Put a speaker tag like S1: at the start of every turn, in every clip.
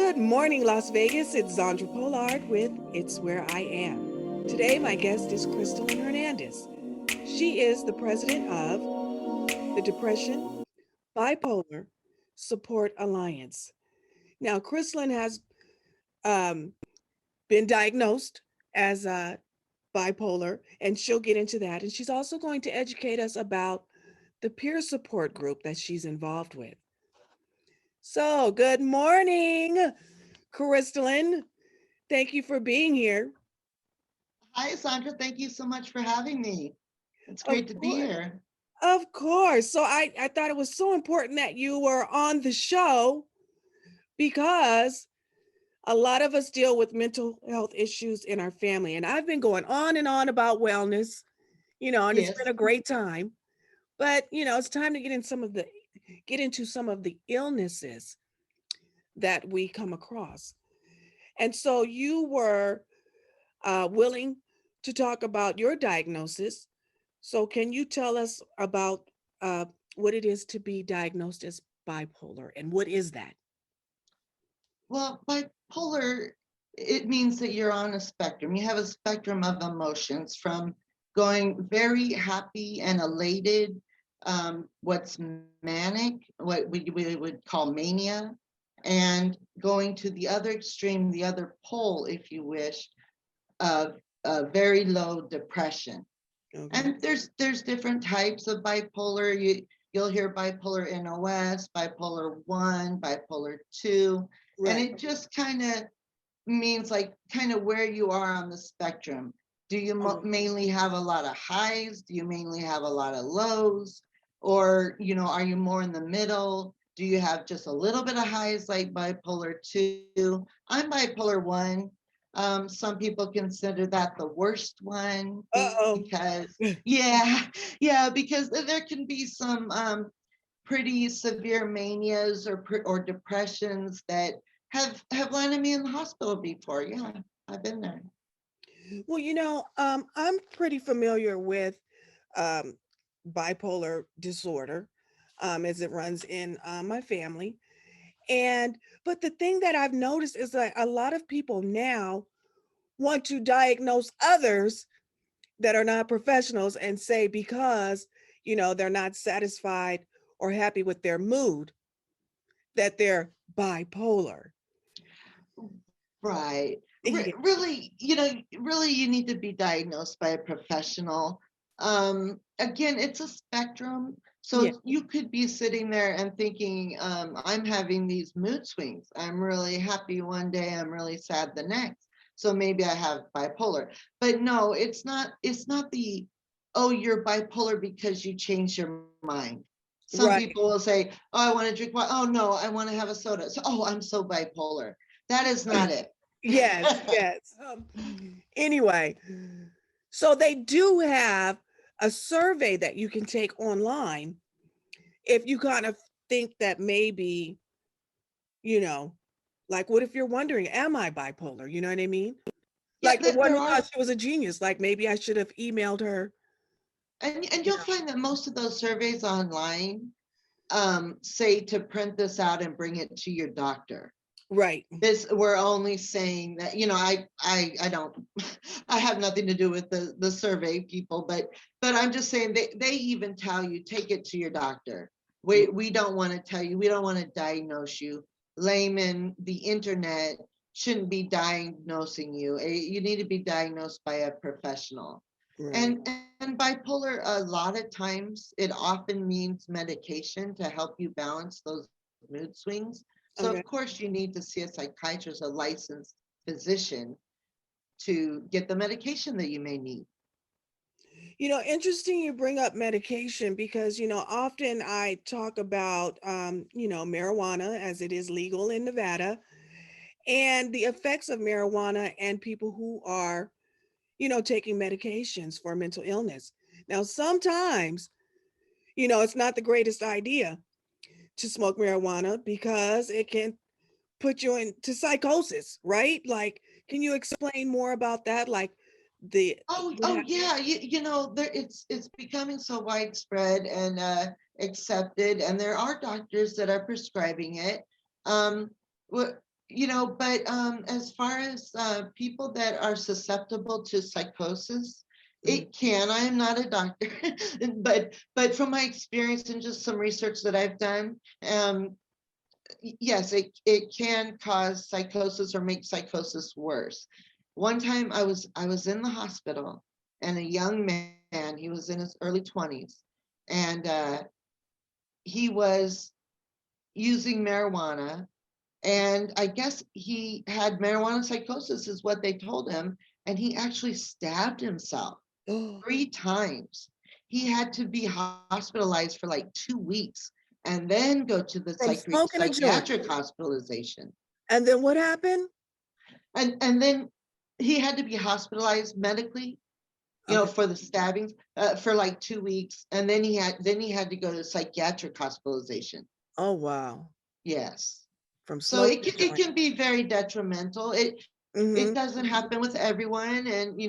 S1: Good morning, Las Vegas. It's Zandra Pollard with It's Where I Am. Today, my guest is Crystalline Hernandez. She is the president of the Depression Bipolar Support Alliance. Now, Crystalline has um, been diagnosed as bipolar, and she'll get into that. And she's also going to educate us about the peer support group that she's involved with. So, good morning, Crystalline. Thank you for being here.
S2: Hi, Sandra. Thank you so much for having me. It's
S1: Of
S2: great to be
S1: course.
S2: here.
S1: Of course. So I thought it was so important that you were on the show because a lot of us deal with mental health issues in our family. And I've been going on and on about wellness, and it's been
S2: Yes.
S1: a great time. But it's time to get into some of the illnesses that we come across. And so you were willing to talk about your diagnosis. So, can you tell us about uh, what it is to be diagnosed as bipolar and what is that?
S2: Well, bipolar, it means that you're on a spectrum. You have a spectrum of emotions from going very happy and elated, what's manic, what we would call mania, and going to the other extreme, the other pole, if you wish, of very low depression.
S1: Okay.
S2: And there's different types of bipolar. You'll hear bipolar NOS, bipolar 1, bipolar 2, and
S1: Right.
S2: it just kind of means like kind of where you are on the spectrum. Do you
S1: Okay.
S2: mainly have a lot of highs? Do you mainly have a lot of lows? Or, are you more in the middle? Do you have just a little bit of highs like bipolar 2? I'm bipolar 1. Some people consider that the worst one
S1: Uh-oh.
S2: because, yeah, yeah, because there can be some pretty severe manias or depressions that have landed me in the hospital before. Yeah, I've been there.
S1: Well, I'm pretty familiar with um, bipolar disorder as it runs in my family. But the thing that I've noticed is that a lot of people now want to diagnose others that are not professionals and say because they're not satisfied or happy with their mood that they're bipolar.
S2: Right.
S1: Yeah.
S2: Really, really you need to be diagnosed by a professional. Again, it's a spectrum.
S1: Yeah.
S2: So you could be sitting there and thinking, I'm having these mood swings. I'm really happy one day, I'm really sad the next. So maybe I have bipolar. But no, it's not the, oh, you're bipolar because you changed your mind. Some
S1: Right.
S2: people will say, oh, I want to drink wine. Oh no, I want to have a soda. So, oh, I'm so bipolar. That is not it.
S1: Yes, yes. Anyway, so they do have a survey that you can take online if you kind of think that maybe, you know, like what if you're wondering, am I bipolar? You know what I mean?
S2: Yeah,
S1: Like the one
S2: there
S1: who thought
S2: are,
S1: she was a genius, like maybe I should have emailed her.
S2: and
S1: You
S2: you'll find that most of those surveys online say to print this out and bring it to your doctor.
S1: Right.
S2: This we're only saying that, I don't, I have nothing to do with the survey people, but I'm just saying they even tell you take it to your doctor. We don't want to tell you, we don't want to diagnose you. Layman, the internet shouldn't be diagnosing you. You need to be diagnosed by a professional.
S1: Right.
S2: And bipolar, a lot of times it often means medication to help you balance those mood swings. So of
S1: Okay.
S2: course you need to see a psychiatrist, a licensed physician, to get the medication that you may need.
S1: Interesting you bring up medication because, often I talk about, marijuana as it is legal in Nevada and the effects of marijuana and people who are, taking medications for mental illness. Now, sometimes, it's not the greatest idea to smoke marijuana because it can put you into psychosis, right? Like, can you explain more about that? Like the what
S2: Oh yeah, there it's becoming so widespread and accepted, and there are doctors that are prescribing it. Um, But as far as people that are susceptible to psychosis,
S1: Mhm.
S2: it can. I am not a doctor, but from my experience and just some research that I've done, yes, it can cause psychosis or make psychosis worse. One time I was in the hospital, and a young man, he was in his early 20s, and he was using marijuana, and I guess he had marijuana psychosis, is what they told him. And he actually stabbed himself
S1: Oh,
S2: 3 times. He had to be hospitalized for like 2 weeks and then go to the
S1: from smoking a joint.
S2: psychiatric hospitalization.
S1: And then what happened?
S2: And then he had to be hospitalized medically,
S1: Okay.
S2: for the stabbings, for like 2 weeks. And then he had to go to psychiatric hospitalization.
S1: Oh, wow.
S2: Yes.
S1: From
S2: So
S1: smoking a
S2: it
S1: joint.
S2: can be very detrimental. It
S1: Hmm.
S2: doesn't happen with everyone, and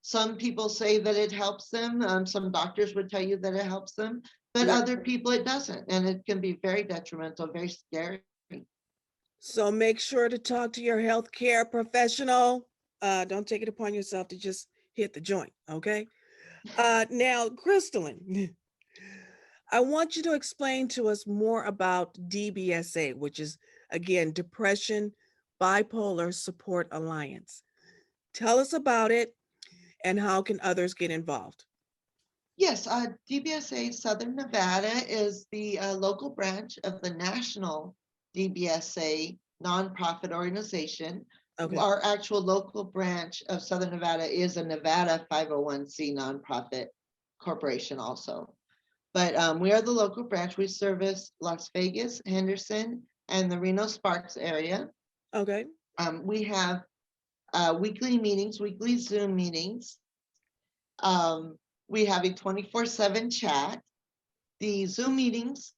S2: some people say that it helps them. Some doctors would tell you that it helps them, but
S1: Right.
S2: other people it doesn't, and it can be very detrimental, very scary.
S1: So make sure to talk to your healthcare professional. Don't take it upon yourself to just hit the joint, okay? Now, Crystalline, I want you to explain to us more about DBSA, which is, again, Depression Bipolar Support Alliance. Tell us about it and how can others get involved?
S2: Yes, DBSA Southern Nevada is the local branch of the national DBSA nonprofit organization.
S1: Okay.
S2: Our actual local branch of Southern Nevada is a Nevada 501c nonprofit corporation also. But we are the local branch. We service Las Vegas, Henderson, and the Reno Sparks area.
S1: Okay.
S2: We have weekly meetings, weekly Zoom meetings. Um, we have a 24/7 chat. The Zoom meetings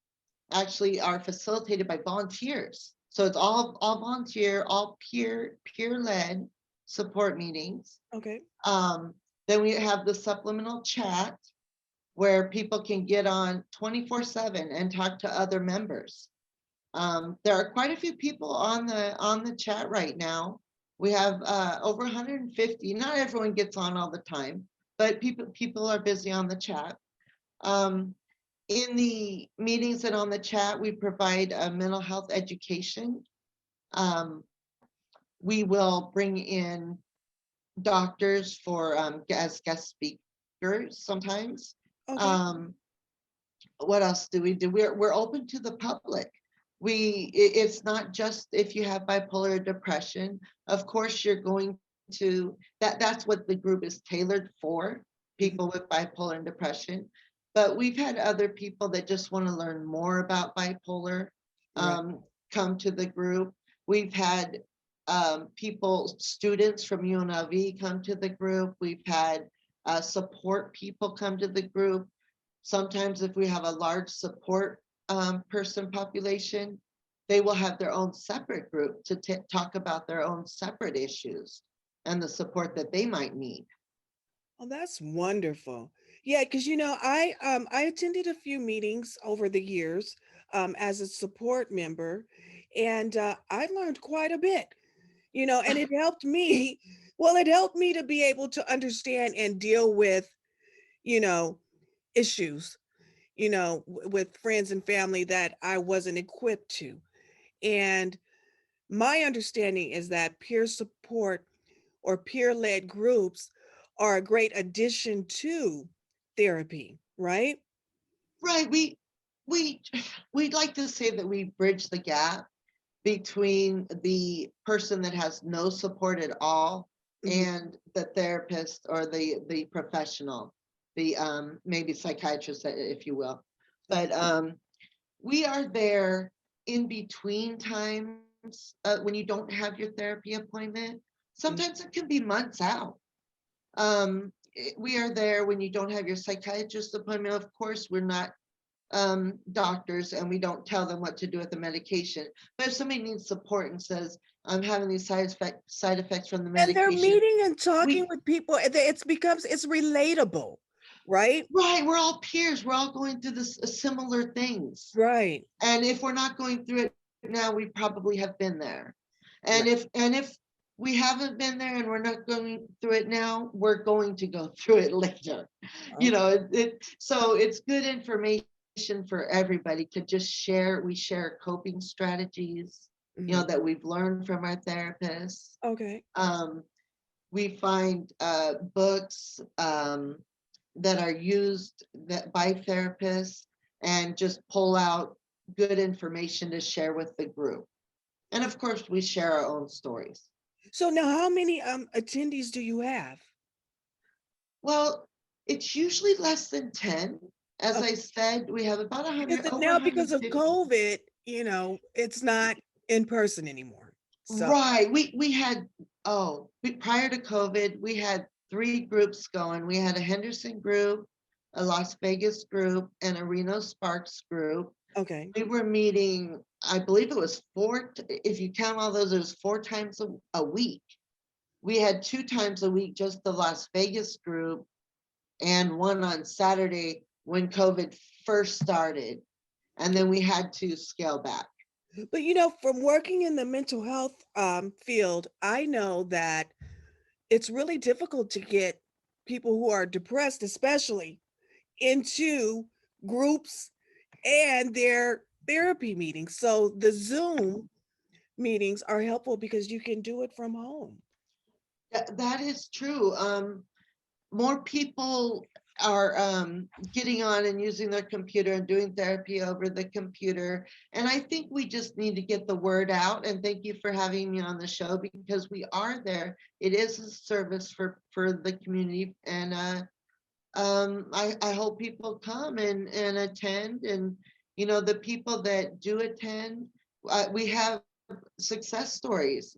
S2: actually are facilitated by volunteers. So it's all volunteer, all peer led support meetings.
S1: Okay.
S2: Um, then we have the supplemental chat where people can get on 24/7 and talk to other members. There are quite a few people on the chat right now. We have over 150. Not everyone gets on all the time, but people are busy on the chat. Um, in the meetings and on the chat, we provide mental health education. Um, we will bring in doctors for as guest speakers sometimes.
S1: Okay.
S2: Um, what else do we do? We're open to the public. It's not just if you have bipolar depression. Of course, you're going to that's what the group is tailored for, people
S1: Mhm.
S2: with bipolar and depression. But we've had other people that just want to learn more about bipolar
S1: Right.
S2: come to the group. We've had students from UNLV come to the group. We've had support people come to the group. Sometimes if we have a large support person population, they will have their own separate group to talk about their own separate issues and the support that they might need.
S1: Oh, that's wonderful. Yeah, because I attended a few meetings over the years as a support member, and I learned quite a bit. And it helped me. Well, it helped me to be able to understand and deal with, you know, issues, with friends and family that I wasn't equipped to. And my understanding is that peer support or peer led groups are a great addition to therapy, right?
S2: Right. We we'd like to say that we bridge the gap between the person that has no support at all
S1: Mhm.
S2: and the therapist or the professional, the maybe psychiatrist, if you will.
S1: Okay.
S2: But we are there in between times when you don't have your therapy appointment.
S1: Mm.
S2: Sometimes it can be months out. We are there when you don't have your psychiatrist appointment. Of course, we're not doctors and we don't tell them what to do with the medication. But if somebody needs support and says, I'm having these side effects from the
S1: And they're
S2: medication,
S1: meeting and talking
S2: we,
S1: with people. It's relatable, right?
S2: right, we're all peers. We're all going through this similar things.
S1: Right.
S2: And if we're not going through it now, we probably have been there. And
S1: Right.
S2: if we haven't been there and we're not going through it now, we're going to go through it later. You
S1: Okay.
S2: know, so it's good information for everybody to just share. We share coping strategies,
S1: Hmm.
S2: that we've learned from our therapists.
S1: Okay.
S2: Um, we find books that are used by therapists and just pull out good information to share with the group. And of course, we share our own stories.
S1: So now, how many attendees do you have?
S2: Well, it's usually less than 10. As
S1: Oh,
S2: I said, we have about
S1: because
S2: 100, over
S1: now because of
S2: 150.
S1: COVID, it's not in person anymore. So
S2: Right. We had, prior to COVID, we had 3 groups going. We had a Henderson group, a Las Vegas group, and a Reno Sparks group.
S1: okay.
S2: We were meeting, I believe it was if you count all those, it was 4 times a week. We had 2 times a week, just the Las Vegas group, and one on Saturday when COVID first started. And then we had to scale back.
S1: But from working in the mental health field, I know that it's really difficult to get people who are depressed, especially, into groups and their therapy meetings. So the Zoom meetings are helpful because you can do it from home.
S2: That is true. More people are getting on and using their computer and doing therapy over the computer. And I think we just need to get the word out. And thank you for having me on the show, because we are there. It is a service for the community. And I hope people come and attend. And, the people that do attend, we have success stories,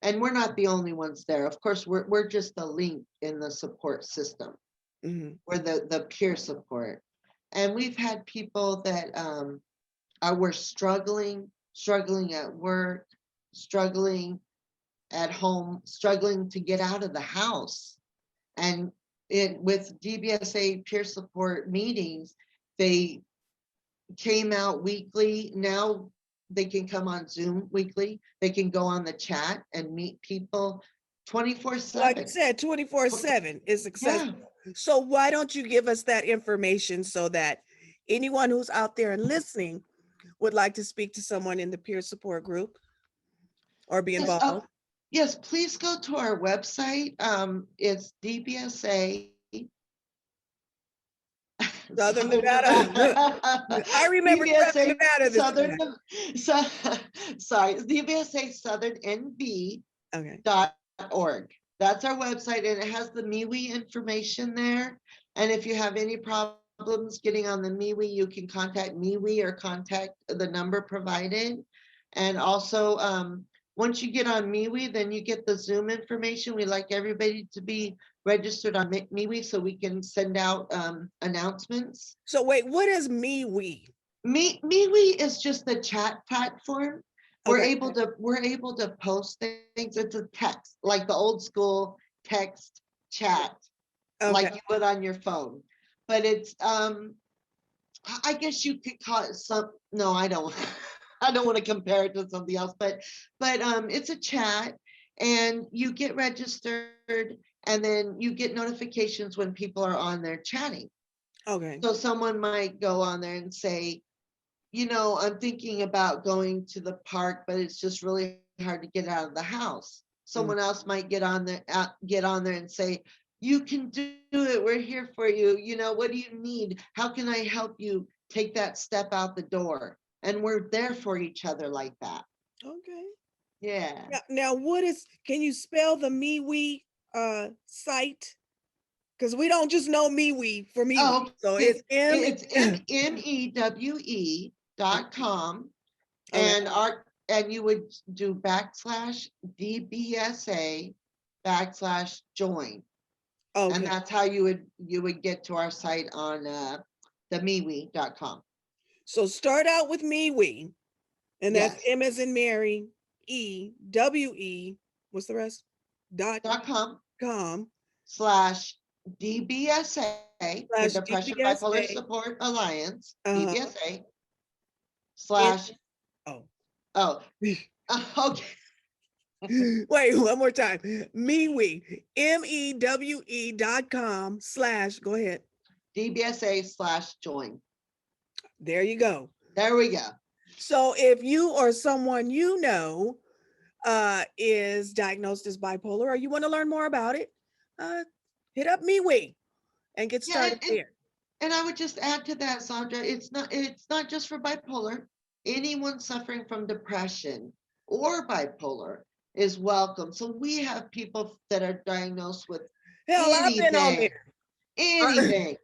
S2: and we're not the only ones there. Of course, we're just a link in the support system.
S1: Hmm.
S2: We're the peer support. And we've had people that were struggling at work, struggling at home, struggling to get out of the house. And with DBSA peer support meetings, they came out weekly. Now they can come on Zoom weekly. They can go on the chat and meet people
S1: Like you
S2: 24/7.
S1: said, 24/7 is
S2: Yeah.
S1: accessible. So why don't you give us that information so that anyone who's out there and listening would like to speak to someone in the peer support group or be
S2: Yes.
S1: involved?
S2: Yes. Please go to our website. It's DBSA.
S1: Southern
S2: Southern
S1: Nevada.
S2: Nevada.
S1: I remember Southern
S2: DBSA
S1: Nevada this
S2: Southern.
S1: time.
S2: So, sorry. DBSA Southern NV.
S1: Okay.
S2: .org. That's our website, and it has the MeWe information there. And if you have any problems getting on the MeWe, you can contact MeWe or contact the number provided. And also, once you get on MeWe, then you get the Zoom information. We like everybody to be registered on MeWe so we can send out announcements.
S1: So wait, what is MeWe?
S2: MeWe is just the chat platform. We're
S1: Okay.
S2: able to post things. It's a text, like the old school text chat,
S1: Okay.
S2: like you would on your phone. But it's I guess you could call it no, I don't I don't want to compare it to something else, but it's a chat, and you get registered, and then you get notifications when people are on there chatting.
S1: Okay.
S2: So someone might go on there and say, I'm thinking about going to the park, but it's just really hard to get out of the house.
S1: Mm.
S2: Someone else might get on there and say, you can do it. We're here for you. What do you need? How can I help you take that step out the door? And we're there for each other like that.
S1: Okay.
S2: Yeah.
S1: Now can you spell the MeWe site? Because we don't just know MeWe for MeWe.
S2: Oh,
S1: So it's M.
S2: it's MEWE.com.
S1: Okay.
S2: And you would do /DBSA/join. And
S1: Okay.
S2: that's how you would get to our site on the MeWe.com.
S1: So start out with MeWe, and that's
S2: Yes.
S1: M as in Mary, EWE. What's the rest?
S2: .com
S1: .com
S2: /DBSA, the
S1: slash
S2: Depression Bipolar
S1: DBSA.
S2: Support Alliance,
S1: Uh-huh.
S2: DBSA
S1: It,
S2: /
S1: oh.
S2: oh okay.
S1: Wait, one more time. MeWe, MEWE.com/ go ahead.
S2: DBSA/join.
S1: There you go.
S2: There we go.
S1: So if you or someone you know is diagnosed as bipolar or you want to learn more about it, uh, hit up MeWe and get
S2: Yeah,
S1: started there.
S2: and I would just add to that, Sandra, it's not just for bipolar. Anyone suffering from depression or bipolar is welcome. So we have people that are diagnosed with
S1: Hell, I've been on
S2: anything,
S1: there.
S2: anything.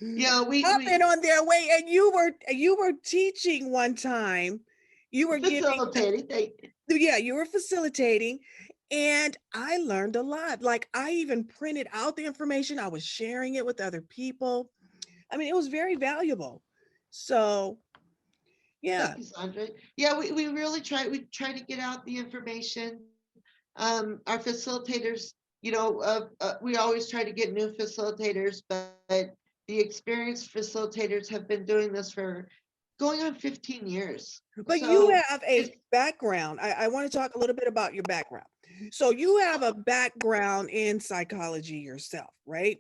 S2: You know,
S1: I've been
S2: we
S1: on their way, and you were teaching one time. You were giving,
S2: facilitating.
S1: yeah, you were facilitating, and I learned a lot. Like I even printed out the information. I was sharing it with other people. I mean, it was very valuable. So yeah,
S2: Thank you, Sandra. Yeah, we really try to get out the information. Our facilitators, we always try to get new facilitators, but the experienced facilitators have been doing this for going on 15 years.
S1: but you
S2: So
S1: have
S2: it's,
S1: a background. I want to talk a little bit about your background. So you have a background in psychology yourself, right?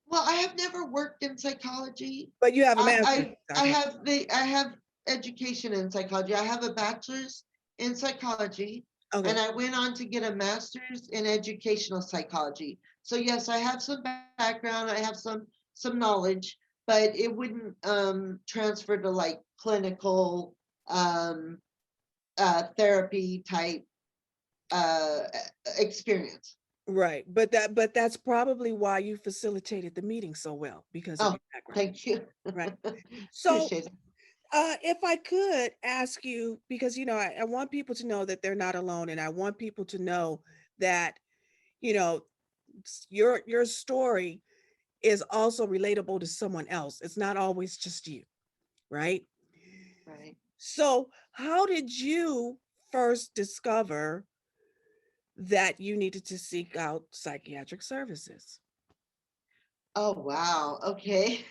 S2: well, I have never worked in psychology.
S1: But you have a master's in psychology.
S2: I have education in psychology. I have a bachelor's in psychology, and
S1: Okay.
S2: I went on to get a master's in educational psychology. So yes, I have some background. I have some knowledge, but it wouldn't transfer to like clinical therapy type uh, experience.
S1: Right. But that's probably why you facilitated the meeting so well because of
S2: Oh,
S1: your background,
S2: thank you.
S1: right? So,
S2: Appreciate it.
S1: if I could ask you, because I want people to know that they're not alone, and I want people to know that you know your story is also relatable to someone else. It's not always just you, right?
S2: Right.
S1: So, how did you first discover that you needed to seek out psychiatric services?
S2: Oh, wow. Okay.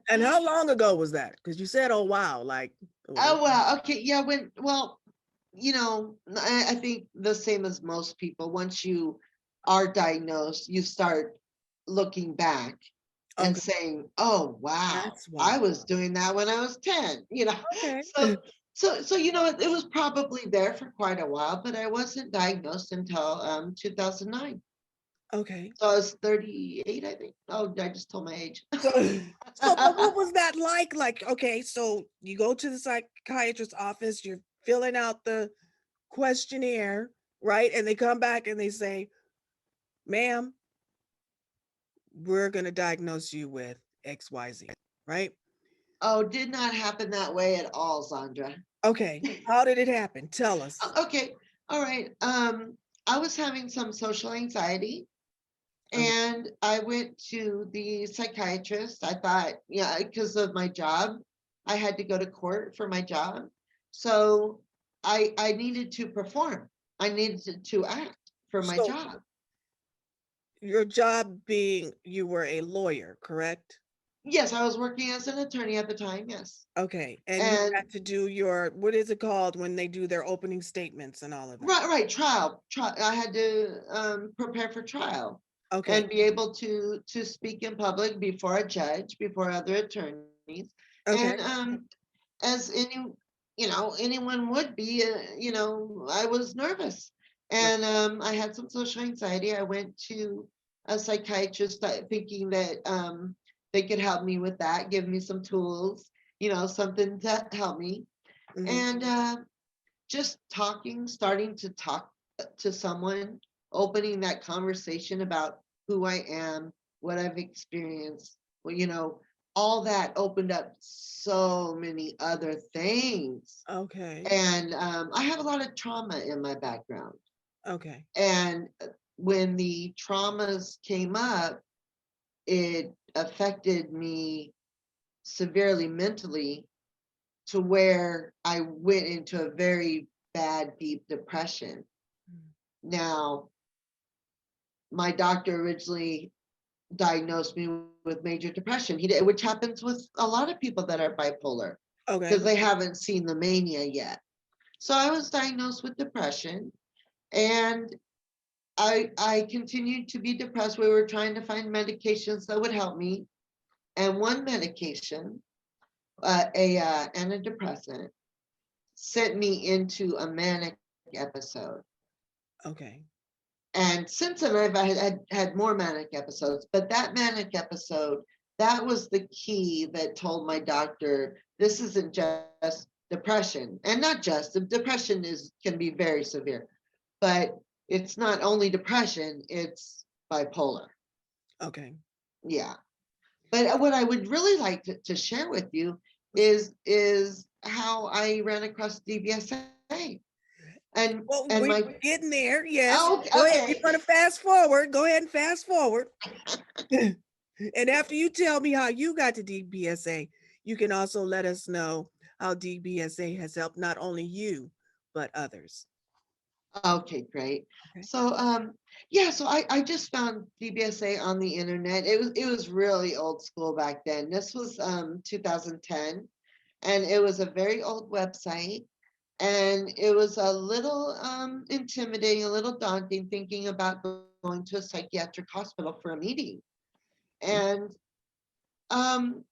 S1: And how long ago was that? Because you said, "Oh wow," like it was a
S2: Oh,
S1: long.
S2: wow. Okay. Yeah. I think the same as most people, once you are diagnosed, you start looking back and
S1: Okay,
S2: saying, oh, wow,
S1: that's
S2: I
S1: why.
S2: was doing that when I was 10.
S1: Okay,
S2: So, it was probably there for quite a while, but I wasn't diagnosed until 2009.
S1: okay.
S2: So I was 38, I think. Oh, I just told my age.
S1: So, but what was that like? Like, okay, so you go to the psychiatrist's office, you're filling out the questionnaire, right? And they come back and they say, "Ma'am, we're gonna diagnose you with XYZ," right?
S2: Oh, did not happen that way at all, Sandra.
S1: Okay, how did it happen? Tell us.
S2: Okay, all right. I was having some social anxiety,
S1: Okay.
S2: and I went to the psychiatrist. I thought, yeah, because of my job, I had to go to court for my job, so I needed to perform. I needed to act for my
S1: So
S2: job.
S1: your job being you were a lawyer, correct?
S2: Yes, I was working as an attorney at the time. Yes,
S1: Okay, and you
S2: and
S1: had to do your, what is it called when they do their opening statements and all of that?
S2: right, trial. I had to prepare for trial
S1: Okay,
S2: and be able to speak in public before a judge, before other attorneys, and
S1: okay,
S2: as anyone would be, I was nervous,
S1: right.
S2: and I had some social anxiety. I went to a psychiatrist thinking that they could help me with that, give me some tools, something to help me,
S1: Mhm.
S2: and just starting to talk to someone, opening that conversation about who I am, what I've experienced, well, all that opened up so many other things.
S1: Okay,
S2: And I have a lot of trauma in my background.
S1: okay.
S2: And when the traumas came up, it affected me severely mentally to where I went into a very bad, deep depression.
S1: Mm.
S2: Now, my doctor originally diagnosed me with major depression, which happens with a lot of people that are bipolar
S1: Okay,
S2: because they haven't seen the mania yet. So I was diagnosed with depression, And I continued to be depressed. We were trying to find medications that would help me. And one medication, a antidepressant, sent me into a manic episode.
S1: Okay.
S2: And since then, I've had more manic episodes, but that manic episode, that was the key that told my doctor, this isn't just depression. And not just, the depression can be very severe, but it's not only depression, it's bipolar.
S1: Okay.
S2: Yeah. But what I would really like to share with you is how I ran across DBSA. And
S1: Well,
S2: my
S1: we're getting there. Yes.
S2: oh,
S1: Go ahead. You're
S2: okay.
S1: going to fast forward. Go ahead and fast forward. And after you tell me how you got to DBSA, you can also let us know how DBSA has helped not only you, but others.
S2: Okay, great.
S1: Okay.
S2: So yeah, so I just found DBSA on the internet. It was really old school back then. This was 2010, and it was a very old website, and it was a little intimidating, a little daunting thinking about going to a psychiatric hospital for a meeting. And um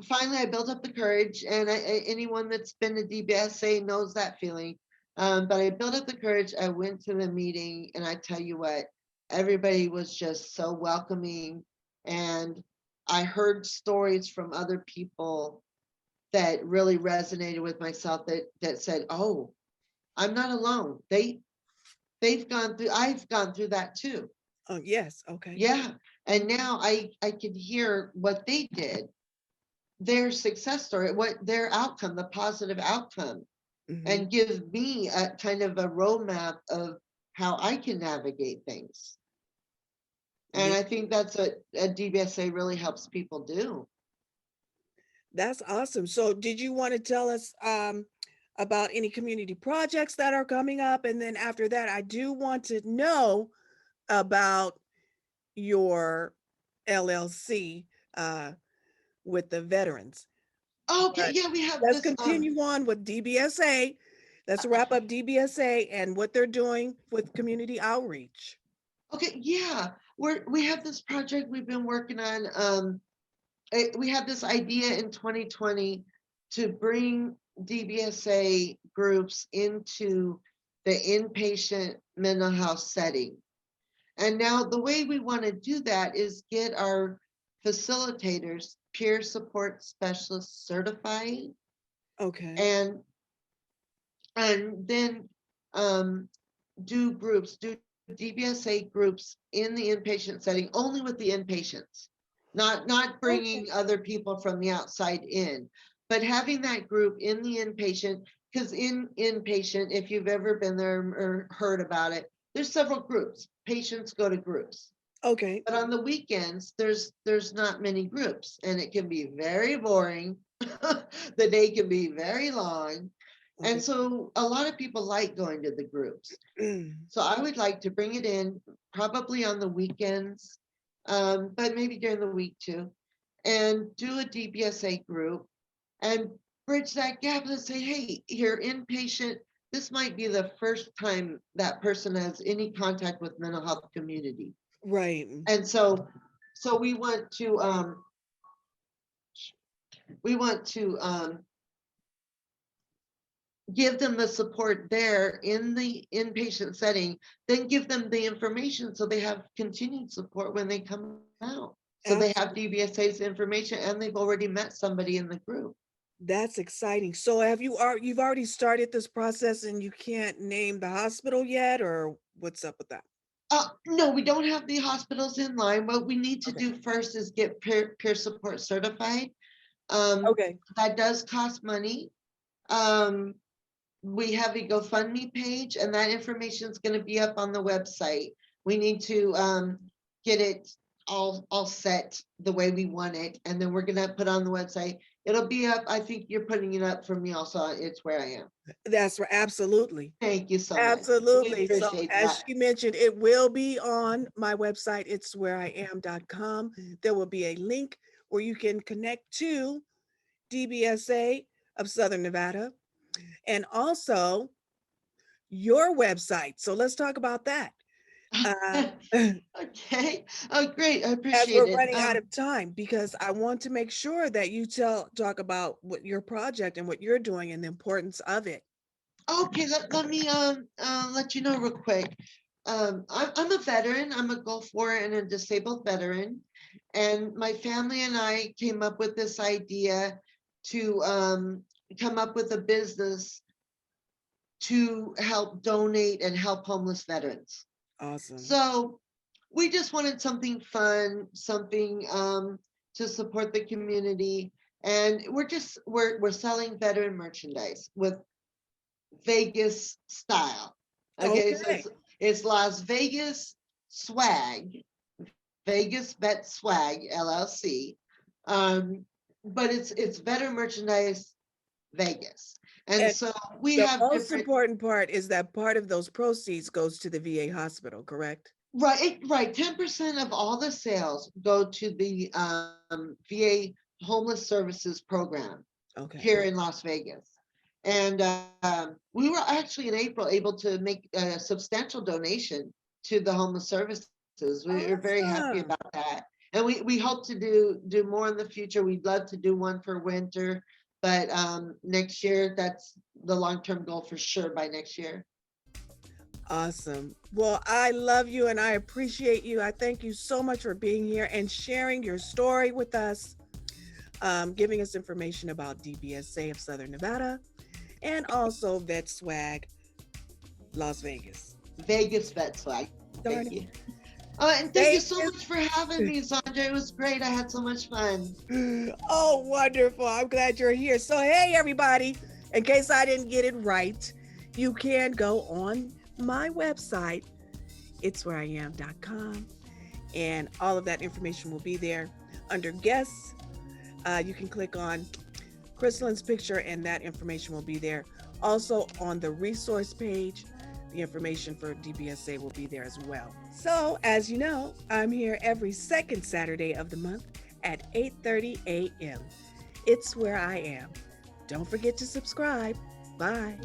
S2: finally I built up the courage, and anyone that's been to DBSA knows that feeling. But I built up the courage. I went to the meeting, and I tell you what, everybody was just so welcoming. And I heard stories from other people that really resonated with myself, that said, oh, I'm not alone. I've gone through that too.
S1: Oh, yes. Okay.
S2: Yeah. And now I can hear what they did, their success story, what their outcome, the positive outcome,
S1: Hmm.
S2: and give me a kind of a roadmap of how I can navigate things. And
S1: Yeah,
S2: I think that's what a DBSA really helps people do.
S1: that's awesome. So, did you want to tell us about any community projects that are coming up? And then after that, I do want to know about your LLC uh, with the veterans.
S2: Okay,
S1: But
S2: yeah, we have
S1: let's
S2: this
S1: continue on with DBSA. Let's wrap up DBSA and what they're doing with community outreach.
S2: okay, yeah. We have this project we've been working on. We had this idea in 2020 to bring DBSA groups into the inpatient mental health setting. And now the way we want to do that is get our facilitators, peer support specialists certified,
S1: Okay.
S2: and then um, do DBSA groups in the inpatient setting, only with the inpatients, not
S1: Okay.
S2: bringing other people from the outside in, but having that group in the inpatient. Because in inpatient, if you've ever been there or heard about it, there's several groups. Patients go to groups.
S1: Okay.
S2: But on the weekends, there's not many groups, and it can be very boring. The day can be very long. And
S1: Okay.
S2: so a lot of people like going to the groups. So I would like to bring it in probably on the weekends, but maybe during the week too, and do a DBSA group and bridge that gap and say, hey, you're inpatient. This might be the first time that person has any contact with mental health community.
S1: Right.
S2: And so we want to give them the support there in the inpatient setting, then give them the information so they have continued support when they come out. So they have
S1: Absolutely.
S2: DBSA's information, and they've already met somebody in the group.
S1: That's exciting. So you've already started this process and you can't name the hospital yet, or what's up with that?
S2: No, we don't have the hospitals in line. What we need to
S1: Okay.
S2: do first is get peer support certified. Um,
S1: Okay.
S2: that does cost money. Um, we have a GoFundMe page, and that information is going to be up on the website. We need to get it all set the way we want it, and then we're going to put on the website. It'll be up. I think you're putting it up for me also. It's where I am.
S1: That's right. Absolutely.
S2: Thank you so much. We
S1: Absolutely. So
S2: appreciate
S1: as
S2: that.
S1: she mentioned, it will be on my website, it's whereiam.com. There will be a link where you can connect to DBSA of Southern Nevada. And also your website. So let's talk about that. Uh,
S2: Okay. Oh, great. I
S1: as
S2: appreciate
S1: we're
S2: it.
S1: running out of time, because I want to make sure that you talk about what your project and what you're doing and the importance of it.
S2: Okay, let me let you know real quick. I'm a veteran. I'm a Gulf War and a disabled veteran, and my family and I came up with this idea to come up with a business to help donate and help homeless veterans.
S1: Awesome.
S2: So we just wanted something fun, something to support the community, and we're selling veteran merchandise with Vegas style. Okay, so
S1: Okay.
S2: it's Las Vegas swag, Vegas Vet Swag LLC. Um, but it's veteran merchandise Vegas. And
S1: And
S2: so we
S1: the
S2: have
S1: most
S2: different.
S1: important part is that part of those proceeds goes to the VA hospital, correct?
S2: Right. 10% of all the sales go to the VA Homeless Services Program
S1: Okay.
S2: here in Las Vegas. And we were actually in April able to make a substantial donation to the homeless services. We are very happy about
S1: Awesome.
S2: that. And we hope to do more in the future. We'd love to do one for winter, but next year, that's the long-term goal for sure by next year.
S1: Awesome. Well, I love you and I appreciate you. I thank you so much for being here and sharing your story with us, giving us information about DBSA of Southern Nevada and also Vet Swag Las Vegas.
S2: Vegas Vet Swag. Thank
S1: Darn
S2: you.
S1: it.
S2: And thank you so
S1: Vegas.
S2: much for having me, Sandra. It was great. I had so much fun.
S1: Oh, wonderful. I'm glad you're here. So, hey, everybody, in case I didn't get it right, you can go on my website, itswhereiam.com, and all of that information will be there under guests. You can click on Crystalline's picture, and that information will be there. Also, on the resource page, the information for DBSA will be there as well. So, as you know, I'm here every second Saturday of the month at 8:30 a.m. It's where I am. Don't forget to subscribe. Bye.